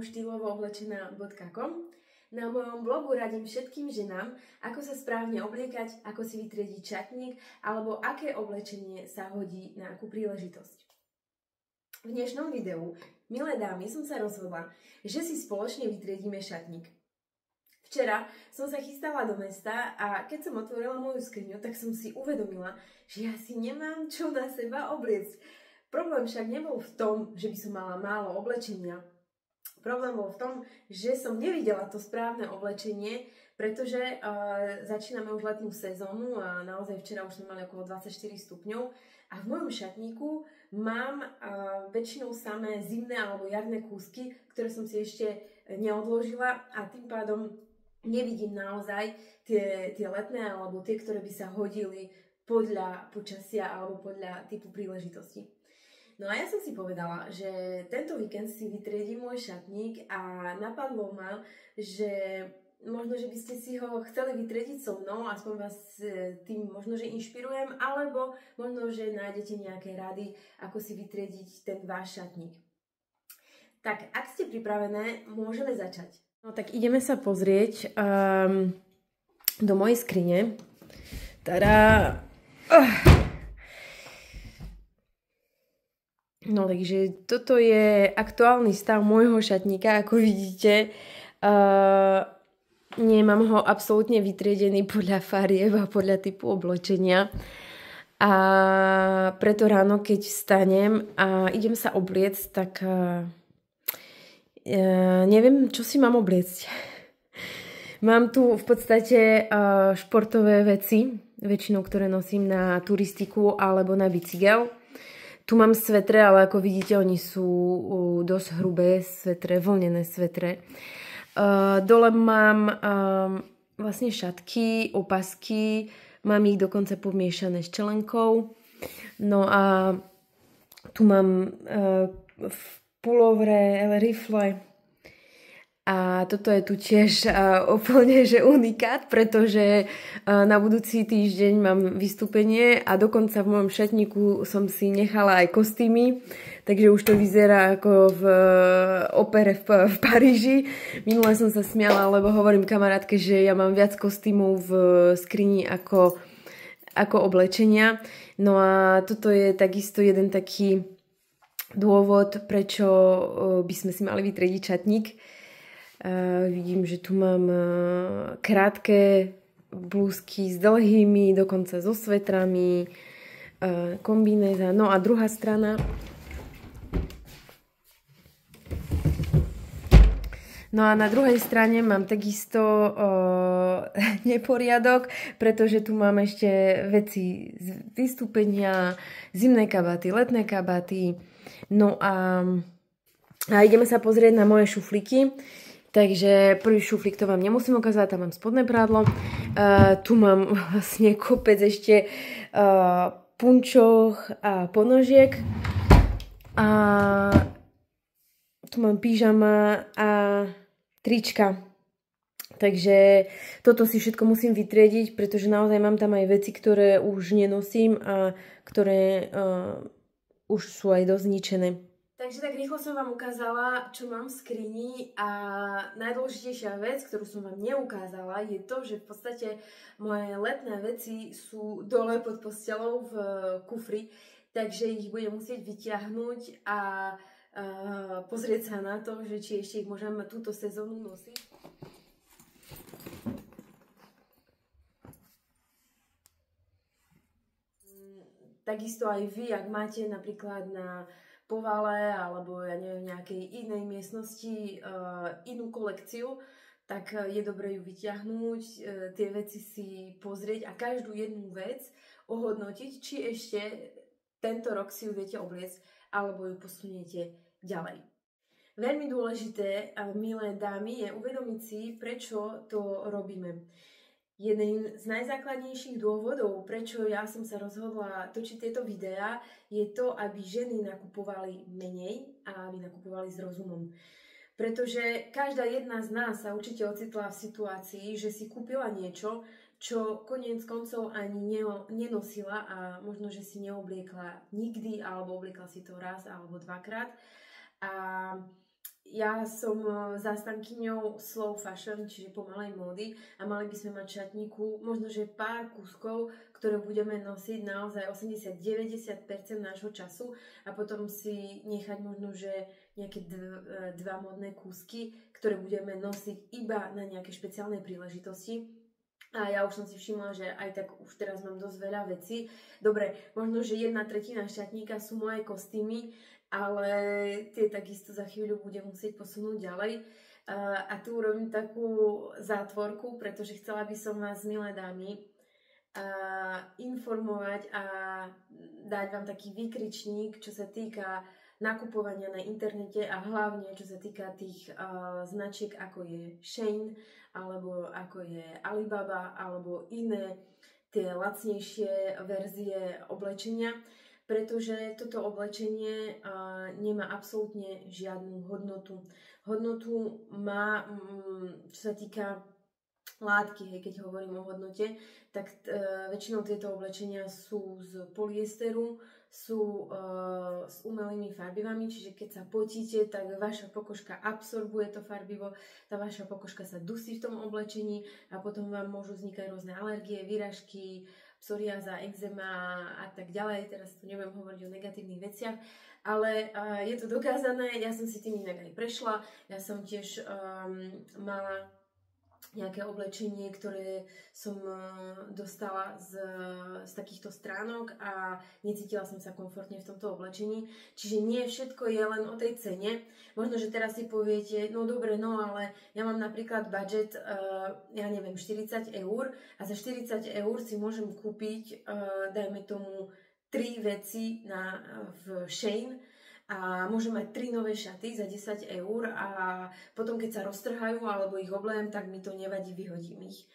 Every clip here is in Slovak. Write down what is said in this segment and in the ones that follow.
štýlovooblečená.com. Na mojom blogu radím všetkým ženám, ako sa správne obliekať, ako si vytriediť šatník alebo aké oblečenie sa hodí na akú príležitosť. V dnešnom videu, milé dámy, som sa rozhodla, že si spoločne vytriedíme šatník. Včera som sa chystala do mesta a keď som otvorila moju skriňu, tak som si uvedomila, že ja si nemám čo na seba obliecť. Problém však nebol v tom, že by som mala málo oblečenia. Problém bol v tom, že som nevidela to správne oblečenie, pretože začíname už letnú sezónu a naozaj včera už sme mali okolo 24 stupňov a v mojom šatníku mám väčšinou samé zimné alebo jarné kúsky, ktoré som si ešte neodložila a tým pádom nevidím naozaj tie letné alebo tie, ktoré by sa hodili podľa počasia alebo podľa typu príležitosti. No a ja som si povedala, že tento víkend si vytriedím môj šatník a napadlo ma, že možno, že by ste si ho chceli vytriediť so mnou, aspoň vás tým možno, že inšpirujem, alebo možno, že nájdete nejaké rady, ako si vytriediť ten váš šatník. Tak, ak ste pripravené, môžeme začať. No tak ideme sa pozrieť do mojej skrine. Tada! No takže toto je aktuálny stav môjho šatníka, ako vidíte. Nemám ho absolútne vytriedený podľa farieb a podľa typu oblečenia. A preto ráno, keď vstanem a idem sa obliecť, tak neviem, čo si mám obliecť. Mám tu v podstate športové veci, väčšinou ktoré nosím na turistiku alebo na bicykel. Tu mám svetre, ale ako vidíte, oni sú dosť hrubé svetre, vlnené svetre. Dole mám vlastne šatky, opasky, mám ich dokonca pomiešané s čelenkou. No a tu mám pulovre, rifle. A toto je tu tiež úplne že unikát, pretože na budúci týždeň mám vystúpenie a dokonca v mojom šatníku som si nechala aj kostýmy, takže už to vyzerá ako v opere v Paríži. Minule som sa smiala, lebo hovorím kamarátke, že ja mám viac kostýmov v skrini ako oblečenia. No a toto je takisto jeden taký dôvod, prečo by sme si mali vytriediť šatník. Vidím, že tu mám krátke blúzky s dlhými, dokonca so svetrami, kombinéza. No a druhá strana. No a na druhej strane mám takisto neporiadok, pretože tu mám ešte veci z vystúpenia, zimné kabáty, letné kabáty. No a ideme sa pozrieť na moje šuflíky. Takže prvý šuflík to vám nemusím ukázať, tam mám spodné prádlo. Tu mám vlastne kopec ešte punčoch a ponožiek. A tu mám pyžama a trička. Takže toto si všetko musím vytriediť, pretože naozaj mám tam aj veci, ktoré už nenosím a ktoré už sú aj dosť zničené. Takže tak rýchlo som vám ukázala, čo mám v skrini a najdôležitejšia vec, ktorú som vám neukázala, je to, že v podstate moje letné veci sú dole pod posteľou v kufri, takže ich budem musieť vyťahnuť a pozrieť sa na to, že či ešte ich môžem túto sezónu nosiť. Takisto aj vy, ak máte napríklad na povale alebo ja neviem, nejakej inej miestnosti inú kolekciu, tak je dobré ju vyťahnuť, tie veci si pozrieť a každú jednu vec ohodnotiť, či ešte tento rok si ju viete obliecť alebo ju posuniete ďalej. Veľmi dôležité, milé dámy, je uvedomiť si, prečo to robíme. Jeden z najzákladnejších dôvodov, prečo ja som sa rozhodla točiť tieto videá, je to, aby ženy nakupovali menej a aby nakupovali s rozumom. Pretože každá jedna z nás sa určite ocitla v situácii, že si kúpila niečo, čo koniec koncov ani nenosila a možno, že si neobliekla nikdy, alebo obliekla si to raz alebo dvakrát. A ja som zástankyňou slow fashion, čiže pomalej módy a mali by sme mať v šatníku možno, že pár kúskov, ktoré budeme nosiť naozaj 80-90% nášho času a potom si nechať možno, že nejaké dva modné kúsky, ktoré budeme nosiť iba na nejaké špeciálne príležitosti. A ja už som si všimla, že aj tak už teraz mám dosť veľa vecí. Dobre, možno, že 1/3 šatníka sú moje kostýmy, ale tie takisto za chvíľu budem musieť posunúť ďalej. A tu urobím takú zátvorku, pretože chcela by som vás, milé dámy, informovať a dať vám taký výkričník, čo sa týka nakupovania na internete a hlavne čo sa týka tých značiek, ako je Shein, alebo ako je Alibaba, alebo iné tie lacnejšie verzie oblečenia, pretože toto oblečenie nemá absolútne žiadnu hodnotu. Hodnotu má, čo sa týka látky, keď hovorím o hodnote, tak väčšinou tieto oblečenia sú z polyesteru, sú s umelými farbivami, čiže keď sa potíte, tak vaša pokožka absorbuje to farbivo, tá vaša pokožka sa dusí v tom oblečení a potom vám môžu vznikať rôzne alergie, výražky, psoriáza, ekzéma a tak ďalej. Teraz tu neviem hovoriť o negatívnych veciach, ale je to dokázané, ja som si tým inak aj prešla, ja som tiež mala nejaké oblečenie, ktoré som dostala z takýchto stránok a necítila som sa komfortne v tomto oblečení. Čiže nie všetko je len o tej cene. Možno, že teraz si poviete, no dobre, no ale ja mám napríklad budget, ja neviem, 40 eur a za 40 eur si môžem kúpiť, dajme tomu, 3 veci v Shein, a môžem mať 3 nové šaty za 10 eur a potom keď sa roztrhajú alebo ich oblejem, tak mi to nevadí, vyhodím ich.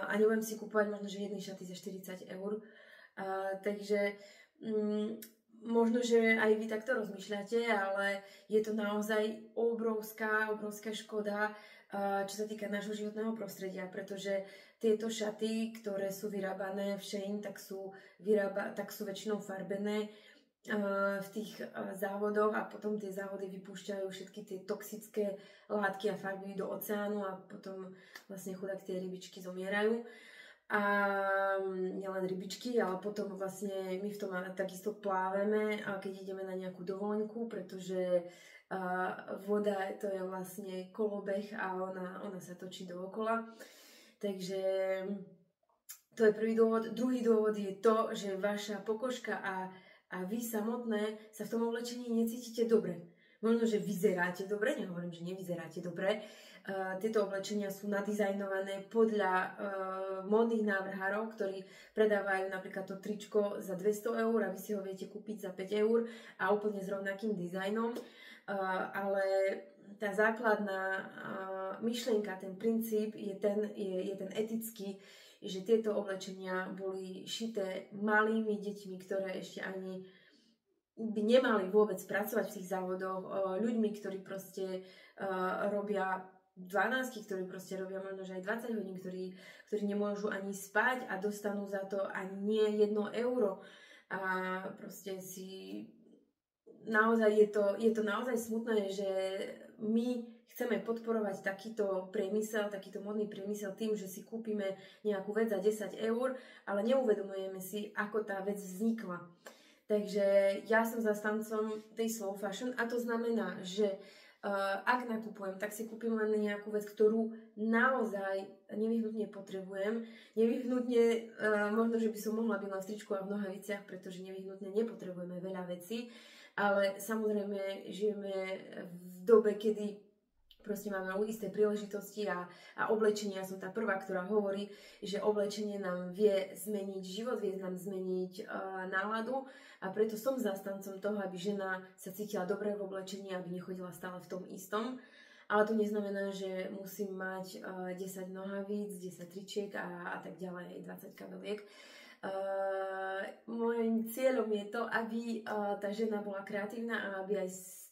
A nebudem si kúpovať možno, že jedny šaty za 40 eur. Takže možno, že aj vy takto rozmýšľate, ale je to naozaj obrovská škoda, čo sa týka nášho životného prostredia, pretože tieto šaty, ktoré sú vyrábané v Shein, tak sú väčšinou farbené v tých závodoch a potom tie závody vypúšťajú všetky tie toxické látky a farby do oceánu a potom vlastne chudák tie rybičky zomierajú. A nielen rybičky, ale potom vlastne my v tom takisto pláveme, keď ideme na nejakú dovolenku, pretože voda to je vlastne kolobeh a ona sa točí dookola. Takže to je prvý dôvod. Druhý dôvod je to, že vaša pokožka a vy samotné sa v tom oblečení necítite dobre. Možno, že vyzeráte dobre, nehovorím, že nevyzeráte dobre. Tieto oblečenia sú nadizajnované podľa módnych návrhárov, ktorí predávajú napríklad to tričko za 200 eur a vy si ho viete kúpiť za 5 eur a úplne s rovnakým dizajnom. Ale tá základná myšlienka, ten princíp je ten etický, že tieto oblečenia boli šité malými deťmi, ktoré ešte ani by nemali vôbec pracovať v tých závodoch, ľuďmi, ktorí proste robia 12, ktorí proste robia možno že aj 20 hodín, ktorí nemôžu ani spať a dostanú za to ani nie 1 euro. A proste naozaj je to naozaj smutné, že my chceme podporovať takýto priemysel, takýto modný priemysel tým, že si kúpime nejakú vec za 10 eur, ale neuvedomujeme si, ako tá vec vznikla. Takže ja som zastancom tej slow fashion a to znamená, že ak nakupujem, tak si kúpim len nejakú vec, ktorú naozaj nevyhnutne potrebujem. Nevyhnutne, možno, že by som mohla byť len v tričku a v nohaviciach, pretože nevyhnutne nepotrebujeme veľa vecí, ale samozrejme žijeme v dobe, kedy proste máme isté príležitosti a oblečenie. Ja som tá prvá, ktorá hovorí, že oblečenie nám vie zmeniť život, vie nám zmeniť náladu a preto som zastancom toho, aby žena sa cítila dobre v oblečení, aby nechodila stále v tom istom. Ale to neznamená, že musím mať 10 nohavíc, 10 tričiek a tak ďalej, 20 kabeliek. Mojím cieľom je to, aby tá žena bola kreatívna a aby aj s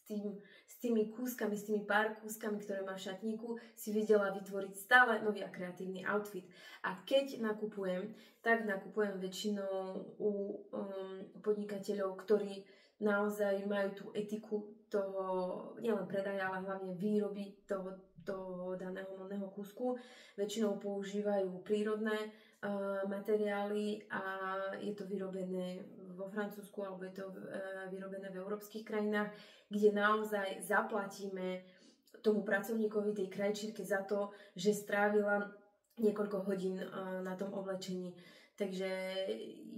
tými kúskami, s tými pár kúskami, ktoré má v šatníku, si vedela vytvoriť stále nový a kreatívny outfit. A keď nakupujem, tak nakupujem väčšinou u podnikateľov, ktorí naozaj majú tú etiku toho nielen predaja, ale hlavne výroby toho daného modného kúsku. Väčšinou používajú prírodné materiály a je to vyrobené vo Francúzsku alebo je to vyrobené v európskych krajinách, kde naozaj zaplatíme tomu pracovníkovi tej krajčírke za to, že strávila niekoľko hodín na tom oblečení. Takže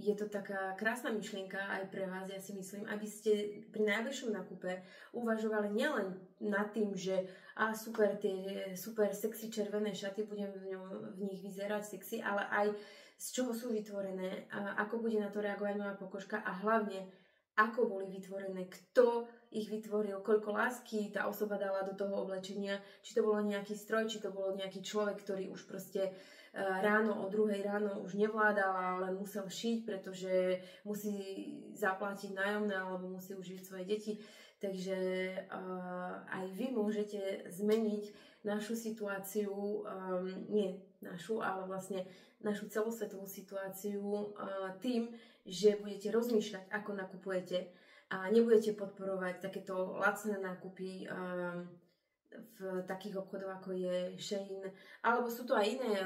je to taká krásna myšlienka aj pre vás, ja si myslím, aby ste pri najbližšom nákupe uvažovali nielen nad tým, že super, tie super sexy červené šaty, budem v nich vyzerať sexy, ale aj z čoho sú vytvorené, ako bude na to reagovať moja pokožka a hlavne ako boli vytvorené, kto ich vytvoril, koľko lásky tá osoba dala do toho oblečenia, či to bolo nejaký stroj, či to bolo nejaký človek, ktorý už proste ráno o 2:00 ráno už nevládal, ale musel šiť, pretože musí zaplatiť nájomné alebo musí uživiť svoje deti. Takže aj vy môžete zmeniť našu situáciu, nie našu, ale vlastne našu celosvetovú situáciu tým, že budete rozmýšľať, ako nakupujete a nebudete podporovať takéto lacné nákupy v takých obchodoch, ako je Shein, alebo sú to aj iné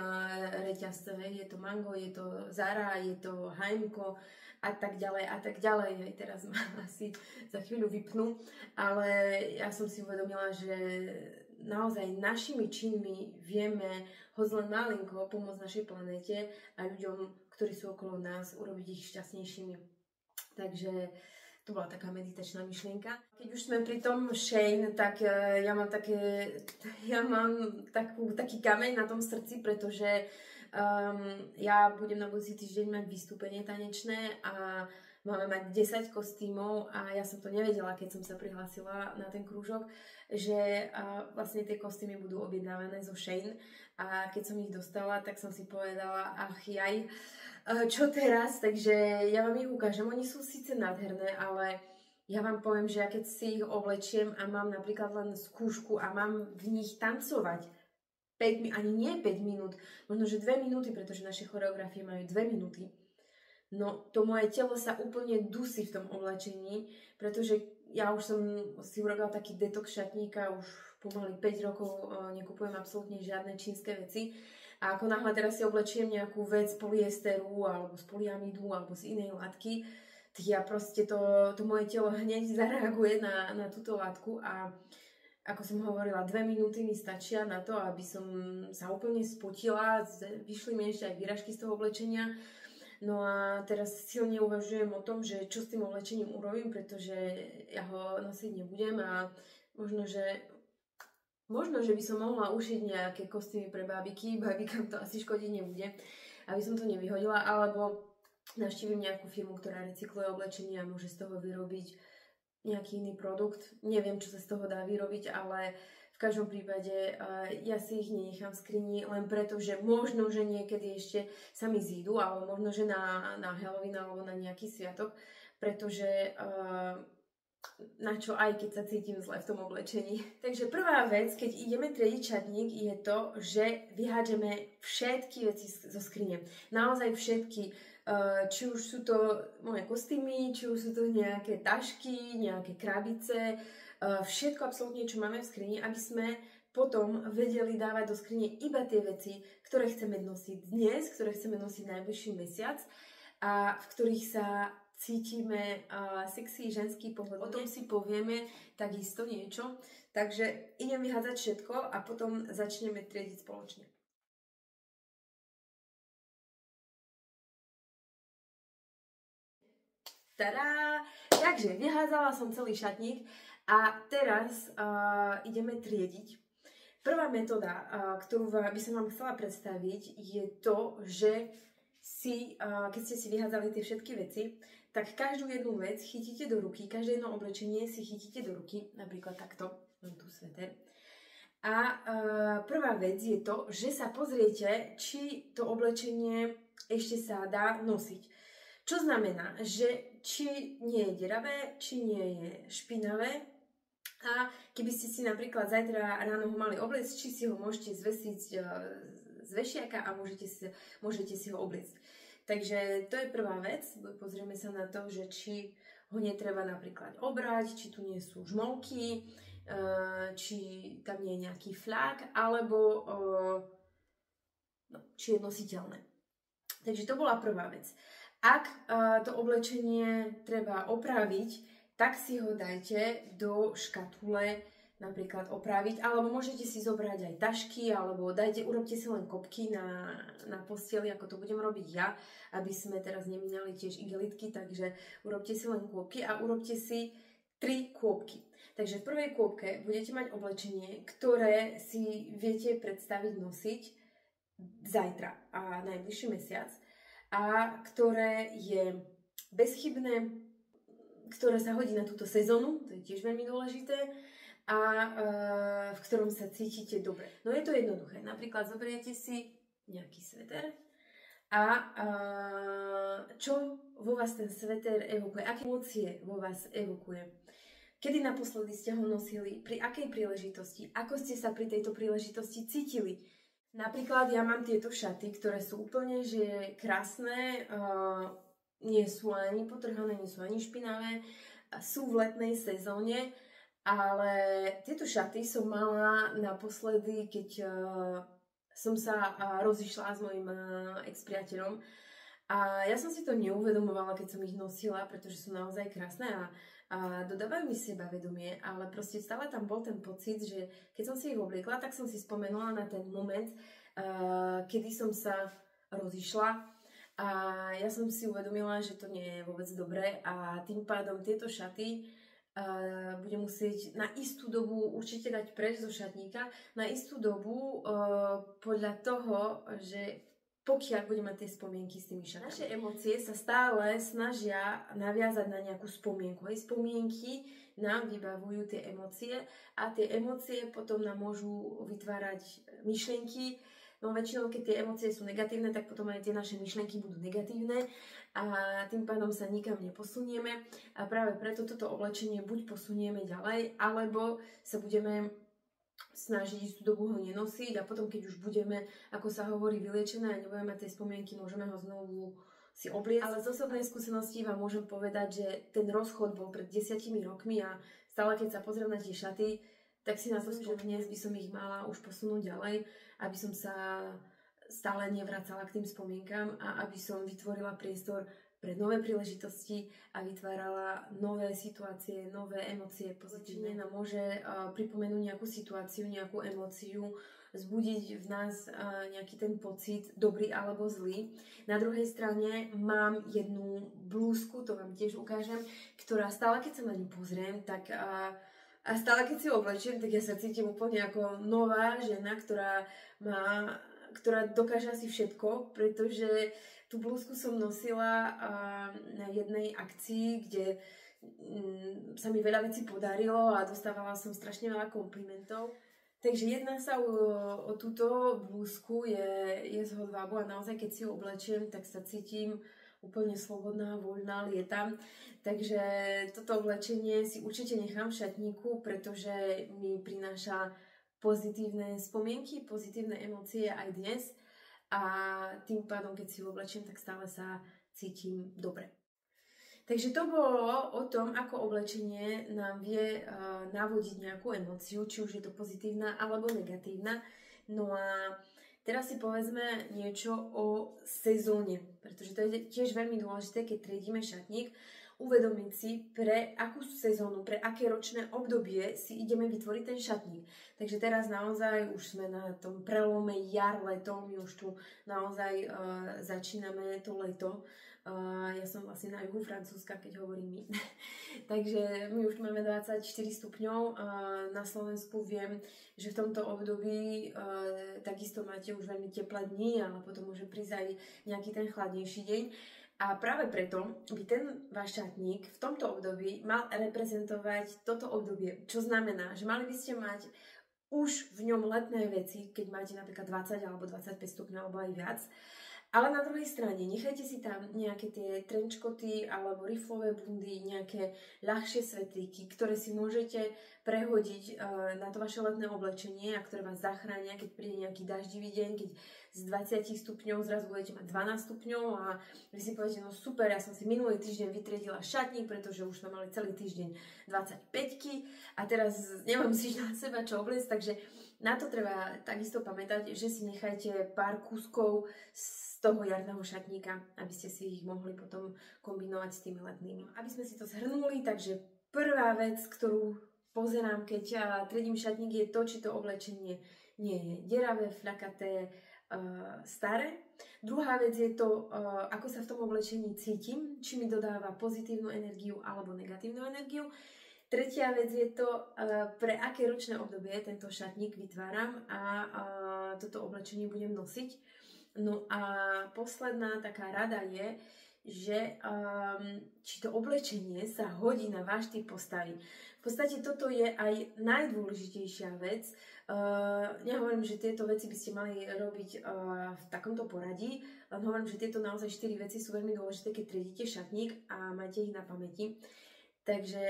reťazce, je to Mango, je to Zara, je to H&M a tak ďalej a tak ďalej. Teraz ma asi za chvíľu vypnú, ale ja som si uvedomila, že naozaj našimi činmi vieme hoď len malinko pomôcť našej planéte a ľuďom, ktorí sú okolo nás, urobiť ich šťastnejšími. Takže to bola taká meditačná myšlienka. Keď už sme pri tom Shein, tak ja mám taký kameň na tom srdci, pretože ja budem na budúci týždeň mať vystúpenie tanečné a máme mať 10 kostýmov a ja som to nevedela, keď som sa prihlásila na ten krúžok, že vlastne tie kostýmy budú objednávané zo Shein a keď som ich dostala, tak som si povedala, čo teraz, takže ja vám ich ukážem. Oni sú síce nádherné, ale ja vám poviem, že ja keď si ich oblečiem a mám napríklad len skúšku a mám v nich tancovať ani nie 5 minút, možno že 2 minúty, pretože naše choreografie majú 2 minúty. No to moje telo sa úplne dusí v tom oblečení, pretože ja už som si urobila taký detox šatníka, už pomaly 5 rokov nekupujem absolútne žiadne čínske veci. A ako náhle teraz si oblečiem nejakú vec z polyesteru, alebo z polyamidu, alebo z inej látky, tak ja proste to moje telo hneď zareaguje na túto látku a ako som hovorila, 2 minúty mi stačia na to, aby som sa úplne spotila, vyšli mi ešte aj výražky z toho oblečenia. No a teraz silne uvažujem o tom, že čo s tým oblečením urobím, pretože ja ho nosiť nebudem a možno, že by som mohla ušiť nejaké kostýmy pre bábiky, bábikám to asi škodiť nebude, aby som to nevyhodila, alebo navštívim nejakú firmu, ktorá recykluje oblečenie a môže z toho vyrobiť nejaký iný produkt. Neviem, čo sa z toho dá vyrobiť, ale v každom prípade ja si ich nenechám v skrini len preto, že možno, že niekedy ešte sa mi zídu, alebo možno, že na Halloween alebo na nejaký sviatok, pretože na čo aj keď sa cítim zle v tom oblečení. Takže prvá vec, keď ideme triediť šatník, je to, že vyhádžeme všetky veci zo skrine. Naozaj všetky. Či už sú to moje kostýmy, či už sú to nejaké tašky, nejaké krabice, všetko absolútne, čo máme v skrini, aby sme potom vedeli dávať do skrine iba tie veci, ktoré chceme nosiť dnes, ktoré chceme nosiť najbližší mesiac a v ktorých sa cítime sexy, ženský, pohodlne. O tom si povieme takisto niečo. Takže idem vyhádzať všetko a potom začneme triediť spoločne. Tadá! Takže vyhádzala som celý šatník a teraz ideme triediť. Prvá metóda, ktorú by som vám chcela predstaviť, je to, že keď ste si vyhádzali tie všetky veci, tak každú jednu vec chytíte do ruky, každé jedno oblečenie si chytíte do ruky, napríklad takto, mám tu sveter. A prvá vec je to, že sa pozriete, či to oblečenie ešte sa dá nosiť. Čo znamená, že či nie je deravé, či nie je špinavé a keby ste si napríklad zajtra ráno ho mali obliecť, či si ho môžete zvesiť z vešiaka a môžete si ho obliecť. Takže to je prvá vec, pozrieme sa na to, že či ho netreba napríklad obrať, či tu nie sú žmolky, či tam nie je nejaký flak, alebo či je nositeľné. Takže to bola prvá vec. Ak to oblečenie treba opraviť, tak si ho dajte do škatule napríklad opraviť, alebo môžete si zobrať aj tašky, alebo urobte si len kopky na posteli, ako to budem robiť ja, aby sme teraz nemínali tiež igelitky, takže urobte si len kôpky a urobte si 3 kôpky. Takže v prvej kôpke budete mať oblečenie, ktoré si viete predstaviť nosiť zajtra a najbližší mesiac a ktoré je bezchybné, ktoré sa hodí na túto sezónu, to je tiež veľmi dôležité, a v ktorom sa cítite dobre. No je to jednoduché. Napríklad zoberiete si nejaký sveter a čo vo vás ten sveter evokuje, aké emócie vo vás evokuje. Kedy naposledy ste ho nosili, pri akej príležitosti, ako ste sa pri tejto príležitosti cítili. Napríklad ja mám tieto šaty, ktoré sú úplne že krásne, nie sú ani potrhané, nie sú ani špinavé, sú v letnej sezóne, ale tieto šaty som mala naposledy, keď som sa rozišla s mojim ex-priateľom a ja som si to neuvedomovala, keď som ich nosila, pretože sú naozaj krásne a dodávajú mi sebavedomie, ale proste stále tam bol ten pocit, že keď som si ich obliekla, tak som si spomenula na ten moment, kedy som sa rozišla a ja som si uvedomila, že to nie je vôbec dobré a tým pádom tieto šaty budem musieť na istú dobu určite dať preč zo šatníka, na istú dobu podľa toho, že pokiaľ budem mať tie spomienky s tými šatami. Naše emócie sa stále snažia naviazať na nejakú spomienku. Aj spomienky nám vybavujú tie emócie a tie emócie potom nám môžu vytvárať myšlienky. No väčšinou, keď tie emócie sú negatívne, tak potom aj tie naše myšlienky budú negatívne a tým pádom sa nikam neposunieme a práve preto toto oblečenie buď posunieme ďalej, alebo sa budeme snažiť istú dobu ho nenosiť a potom, keď už budeme, ako sa hovorí, vyliečené a nebudeme mať tie spomienky, môžeme ho znovu si obliecť. Ale z osobnej skúsenosti vám môžem povedať, že ten rozchod bol pred 10 rokmi a stále keď sa pozriem na tie šaty, tak si na to že dnes by som ich mala už posunúť ďalej, aby som sa stále nevracala k tým spomienkam a aby som vytvorila priestor pre nové príležitosti a vytvárala nové situácie, nové emócie pozitívne. Nám môže pripomenúť nejakú situáciu, nejakú emóciu, vzbudiť v nás nejaký ten pocit, dobrý alebo zlý. Na druhej strane mám jednu blúzku, to vám tiež ukážem, ktorá stále, keď sa na ňu pozriem, tak a stále, keď si ju oblečiem, tak ja sa cítim úplne ako nová žena, ktorá dokáže asi všetko, pretože tú blúzku som nosila na jednej akcii, kde sa mi veľa vecí podarilo a dostávala som strašne veľa komplimentov. Takže jedná sa o túto blúzku, je z hodvábu a naozaj keď si ju oblečiem, tak sa cítim úplne slobodná, voľná, lietam. Takže toto oblečenie si určite nechám v šatníku, pretože mi prináša pozitívne spomienky, pozitívne emócie aj dnes a tým pádom, keď si ho oblečiem, tak stále sa cítim dobre. Takže to bolo o tom, ako oblečenie nám vie navodiť nejakú emóciu, či už je to pozitívna alebo negatívna. No a teraz si povedzme niečo o sezóne, pretože to je tiež veľmi dôležité, keď triedíme šatník, uvedomiť si, pre akú sezónu, pre aké ročné obdobie si ideme vytvoriť ten šatník. Takže teraz naozaj už sme na tom prelome jar-leto, my už tu naozaj začíname to leto. Ja som vlastne na juhu Francúzska, keď hovorím my. Takže my už máme 24 stupňov. Na Slovensku viem, že v tomto období takisto máte už veľmi teplé dni, ale potom môže prísť aj nejaký ten chladnejší deň. A práve preto by ten váš šatník v tomto období mal reprezentovať toto obdobie. Čo znamená, že mali by ste mať už v ňom letné veci, keď máte napríklad 20 alebo 25 stupňov alebo aj viac. Ale na druhej strane, nechajte si tam nejaké tie trenčkoty alebo riflové bundy, nejaké ľahšie svetlíky, ktoré si môžete prehodiť na to vaše letné oblečenie a ktoré vás zachránia, keď príde nejaký daždivý deň, keď z 20 stupňov zrazu budete mať 12 stupňov a vy si poviete, no super, ja som si minulý týždeň vytriedila šatník, pretože už sme mali celý týždeň 25 a teraz nemám si na seba čo obliecť, takže na to treba takisto pamätať, že si nechajte pár kúskov z toho jarného šatníka, aby ste si ich mohli potom kombinovať s tými letnými. Aby sme si to zhrnuli, takže prvá vec, ktorú pozerám, keď triedím šatník, je to, či to oblečenie nie je deravé, fľakaté, staré. Druhá vec je to, ako sa v tom oblečení cítim, či mi dodáva pozitívnu energiu alebo negatívnu energiu. Tretia vec je to, pre aké ročné obdobie tento šatník vytváram a toto oblečenie budem nosiť. No a posledná taká rada je, že či to oblečenie sa hodí na váš typ postavy. V podstate toto je aj najdôležitejšia vec. Nehovorím, že tieto veci by ste mali robiť v takomto poradí, len hovorím, že tieto naozaj 4 veci sú veľmi dôležité, keď triedite šatník a máte ich na pamäti. Takže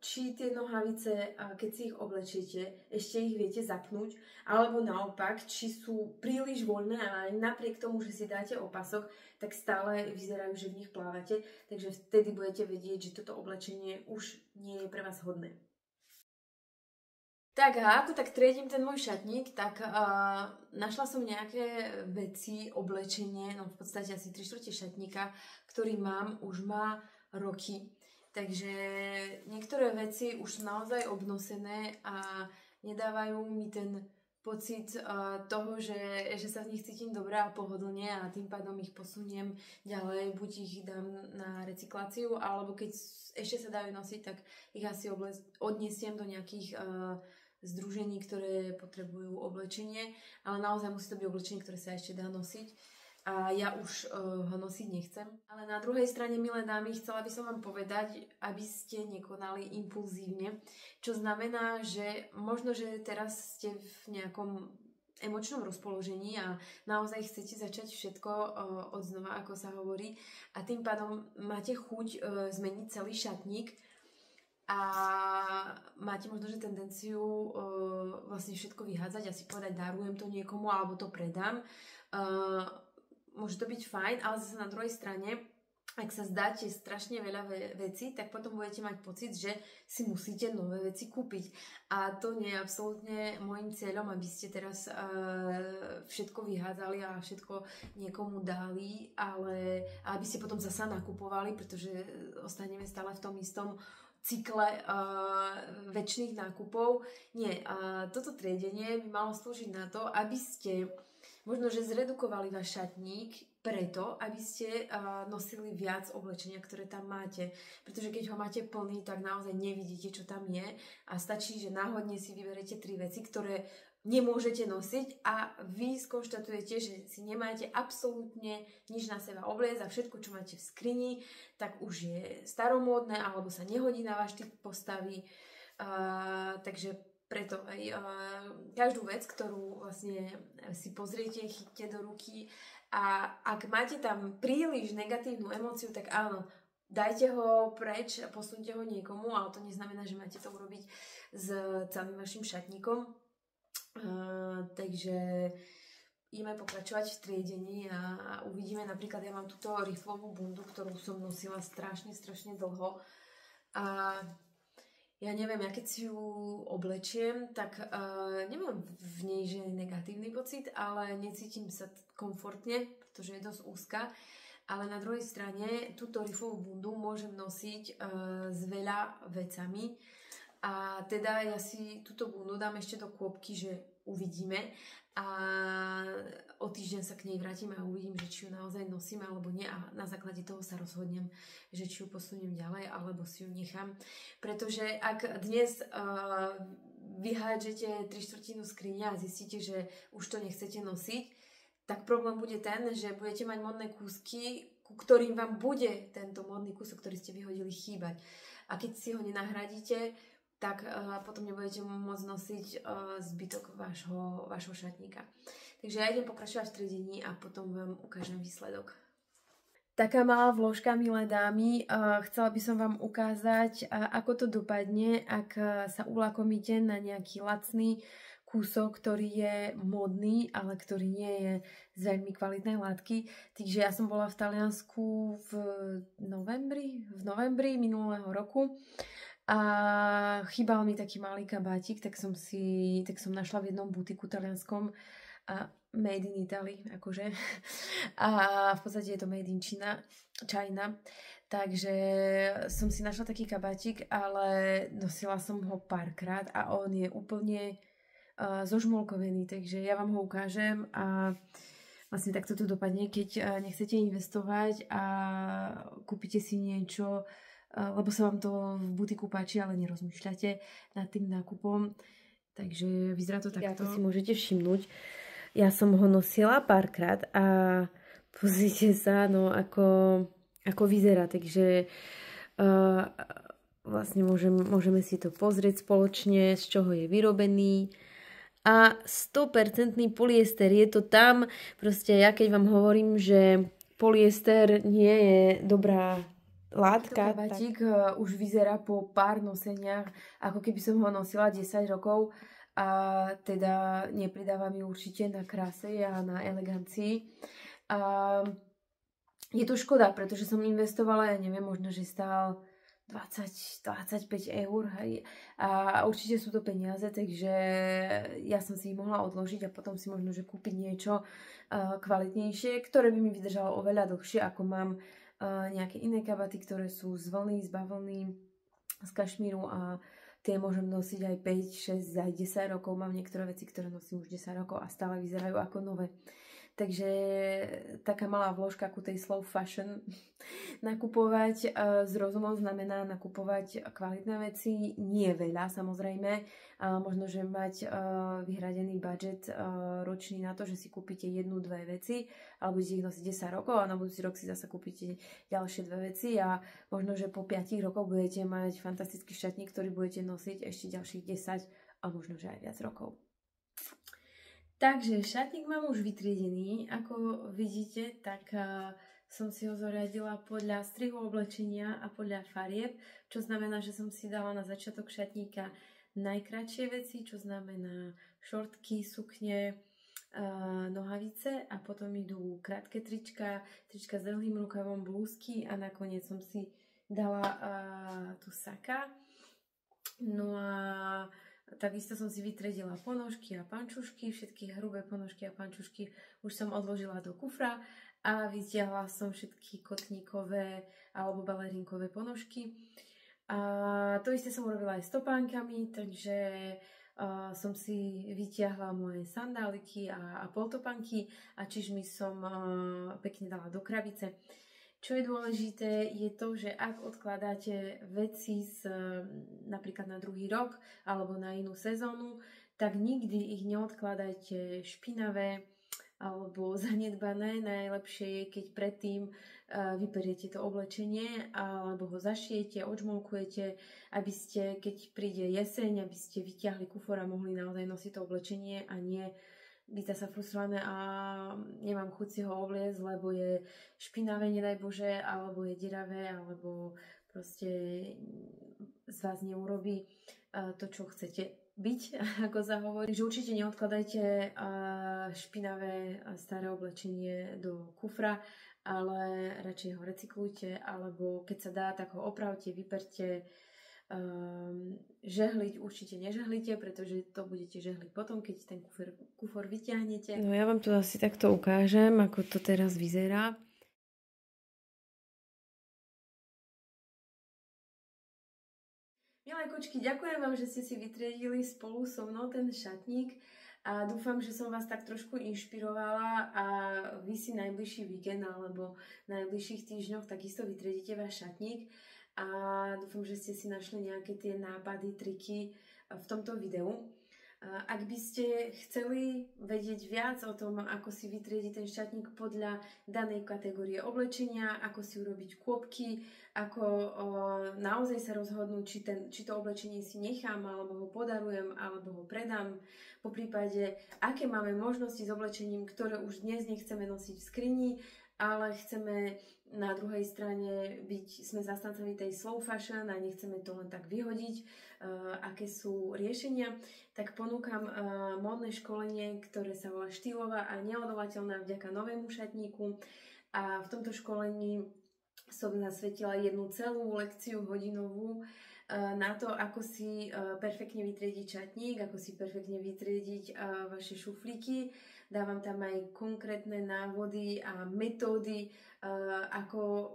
či tie nohavice, keď si ich oblečiete, ešte ich viete zapnúť, alebo naopak, či sú príliš voľné a aj napriek tomu, že si dáte opasok, tak stále vyzerajú, že v nich plávate, takže vtedy budete vedieť, že toto oblečenie už nie je pre vás hodné. Tak a ako tak triedím ten môj šatník, tak našla som nejaké veci, oblečenie, no v podstate asi 3/4 šatníka, ktorý mám, už má roky. Takže niektoré veci už sú naozaj obnosené a nedávajú mi ten pocit toho, že sa v nich cítim dobre a pohodlne a tým pádom ich posuniem ďalej. Buď ich dám na recykláciu, alebo keď ešte sa dajú nosiť, tak ich asi odniesiem do nejakých združení, ktoré potrebujú oblečenie. Ale naozaj musí to byť oblečenie, ktoré sa ešte dá nosiť. A ja už ho nosiť nechcem. Ale na druhej strane, milé dámy, chcela by som vám povedať, aby ste nekonali impulzívne, čo znamená, že možno, že teraz ste v nejakom emočnom rozpoložení a naozaj chcete začať všetko od znova, ako sa hovorí, a tým pádom máte chuť zmeniť celý šatník a máte možno, že tendenciu vlastne všetko vyhádzať a si povedať, darujem to niekomu alebo to predám. Môže to byť fajn, ale zase na druhej strane, ak sa zdáte strašne veľa vecí, tak potom budete mať pocit, že si musíte nové veci kúpiť. A to nie je absolútne môjim cieľom, aby ste teraz všetko vyhádzali a všetko niekomu dali, ale aby ste potom zasa nakupovali, pretože ostaneme stále v tom istom cykle väčšných nákupov. Nie, toto triedenie by malo slúžiť na to, aby ste možno, že zredukovali váš šatník preto, aby ste nosili viac oblečenia, ktoré tam máte. Pretože keď ho máte plný, tak naozaj nevidíte, čo tam je a stačí, že náhodne si vyberete 3 veci, ktoré nemôžete nosiť a vy skonštatujete, že si nemáte absolútne nič na seba obliecť a všetko, čo máte v skrini, tak už je staromódne alebo sa nehodí na váš typ postavy. Takže preto aj každú vec, ktorú vlastne si pozriete, chyťte do ruky a ak máte tam príliš negatívnu emóciu, tak áno, dajte ho preč a posunte ho niekomu, ale to neznamená, že máte to urobiť s celým vašim šatníkom. Takže ideme pokračovať v triedení a uvidíme. Napríklad ja mám túto riflovú bundu, ktorú som nosila strašne dlho a ja neviem, ja keď si ju oblečiem, tak nemám v nej že negatívny pocit, ale necítim sa komfortne, pretože je dosť úzka. Ale na druhej strane túto riflovú bundu môžem nosiť s veľa vecami. A teda ja si túto bundu dám ešte do kôpky, že uvidíme. A o týždeň sa k nej vrátim a uvidím, že či ju naozaj nosím alebo nie a na základe toho sa rozhodnem, že či ju posuniem ďalej alebo si ju nechám. Pretože ak dnes vyhádžete 3/4 skriňa a zistíte, že už to nechcete nosiť, tak problém bude ten, že budete mať modné kúsky, ku ktorým vám bude tento modný kúsok, ktorý ste vyhodili, chýbať. A keď si ho nenahradíte, tak potom nebudete môcť nosiť zbytok vášho šatníka. Takže ja idem pokračovať v triedení a potom vám ukážem výsledok. Taká malá vložka, milé dámy. Chcela by som vám ukázať, ako to dopadne, ak sa ulakomíte na nejaký lacný kúsok, ktorý je modný, ale ktorý nie je z veľmi kvalitnej látky. Takže ja som bola v Taliansku v novembri minulého roku a chýbal mi taký malý kabátik, tak som našla v jednom butiku talianskom made in Italy, akože. A v podstate je to made in China. Takže som si našla taký kabátik, ale nosila som ho párkrát a on je úplne zožmolkovený, takže ja vám ho ukážem a vlastne takto to dopadne, keď nechcete investovať a kúpite si niečo, lebo sa vám to v butiku páči, ale nerozmýšľate nad tým nákupom. Takže vyzerá to takto. Si môžete všimnúť. Ja som ho nosila párkrát a pozrite sa, no ako vyzerá. Takže vlastne môžeme si to pozrieť spoločne, z čoho je vyrobený. A 100% polyester, je to tam. Proste ja keď vám hovorím, že polyester nie je dobrá látka, tak už vyzerá po pár noseniach, ako keby som ho nosila 10 rokov. A teda nepridáva mi určite na kráse a na elegancii. A je to škoda, pretože som investovala, ja neviem, možno, že stál 20-25 eur, hej. A určite sú to peniaze, takže ja som si ich mohla odložiť a potom si možno, že kúpiť niečo kvalitnejšie, ktoré by mi vydržalo oveľa dlhšie, ako mám nejaké iné kabaty, ktoré sú z vlny, z bavlny, z kašmíru a tie môžem nosiť aj 5, 6, aj 10 rokov. Mám niektoré veci, ktoré nosím už 10 rokov a stále vyzerajú ako nové. Takže taká malá vložka ku tej slow fashion. Nakupovať s rozumom znamená nakupovať kvalitné veci. Nie veľa, samozrejme. Možno, že mať vyhradený budget ročný na to, že si kúpite 1-2 veci, alebo budete ich nosiť 10 rokov a na budúci rok si zase kúpite ďalšie 2 veci a možno, že po 5 rokoch budete mať fantastický šatník, ktorý budete nosiť ešte ďalších 10 a možno, že aj viac rokov. Takže šatník mám už vytriedený, ako vidíte, tak som si ho zoriadila podľa strihu oblečenia a podľa farieb, čo znamená, že som si dala na začiatok šatníka najkratšie veci, čo znamená šortky, sukne, nohavice a potom idú krátke trička s dlhým rukavom, blúzky a nakoniec som si dala tu saka. No a takisto som si vytriedila ponožky a pančušky, všetky hrubé ponožky a pančušky už som odložila do kufra a vytiahla som všetky kotníkové alebo balerinkové ponožky. A to isté som urobila aj s topánkami, takže som si vytiahla moje sandáliky a poltopánky a čižmy som pekne dala do krabice. Čo je dôležité, je to, že ak odkladáte veci napríklad na druhý rok alebo na inú sezónu, tak nikdy ich neodkladajte špinavé alebo zanedbané. Najlepšie je, keď predtým vyperiete to oblečenie alebo ho zašijete, odžmolkujete, aby ste, keď príde jeseň, aby ste vyťahli kufor a mohli naozaj nosiť to oblečenie a nie byť sa frustrované a nemám chuť si ho obliecť, lebo je špinavé, nedaj Bože, alebo je deravé, alebo proste z vás neurobí to, čo chcete byť, ako sa hovorí. Takže určite neodkladajte špinavé staré oblečenie do kufra, ale radšej ho recyklujte, alebo keď sa dá, tak ho opravte, vyperte. Žehliť určite nežehlite, pretože to budete žehliť potom, keď ten kufor vyťahnete. No ja vám to asi takto ukážem, ako to teraz vyzerá. Milé kočky, ďakujem vám, že ste si vytriedili spolu so mnou ten šatník a dúfam, že som vás tak trošku inšpirovala a vy si najbližší víkend alebo v najbližších týždňoch takisto vytriedite váš šatník. A dúfam, že ste si našli nejaké tie nápady, triky v tomto videu. Ak by ste chceli vedieť viac o tom, ako si vytriediť ten šatník podľa danej kategórie oblečenia, ako si urobiť kôpky, ako naozaj sa rozhodnúť, či to oblečenie si nechám, alebo ho podarujem, alebo ho predám, po prípade, aké máme možnosti s oblečením, ktoré už dnes nechceme nosiť v skrini, ale chceme na druhej strane sme zastancami tej slow fashion a nechceme to len tak vyhodiť, aké sú riešenia, tak ponúkam módne školenie, ktoré sa volá Štýlová a neodolateľná vďaka novému šatníku. A v tomto školení som zasvetila jednu celú lekciu hodinovú na to, ako si perfektne vytriediť šatník, ako si perfektne vytriediť vaše šuflíky. Dávam tam aj konkrétne návody a metódy,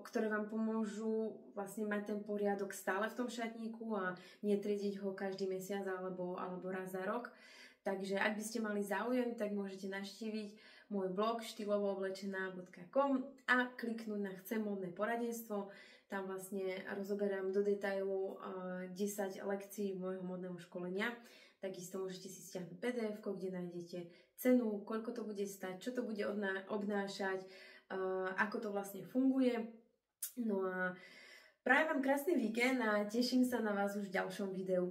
ktoré vám pomôžu vlastne mať ten poriadok stále v tom šatníku a netriediť ho každý mesiac alebo raz za rok. Takže ak by ste mali záujem, tak môžete navštíviť môj blog štýlovooblečená.com a kliknúť na Chcem módne poradenstvo. Tam vlastne rozoberám do detailu 10 lekcií môjho módneho školenia. Takisto môžete si stiahnuť PDF, kde nájdete cenu, koľko to bude stať, čo to bude obnášať, ako to vlastne funguje. No a prajem vám krásny víkend a teším sa na vás už v ďalšom videu.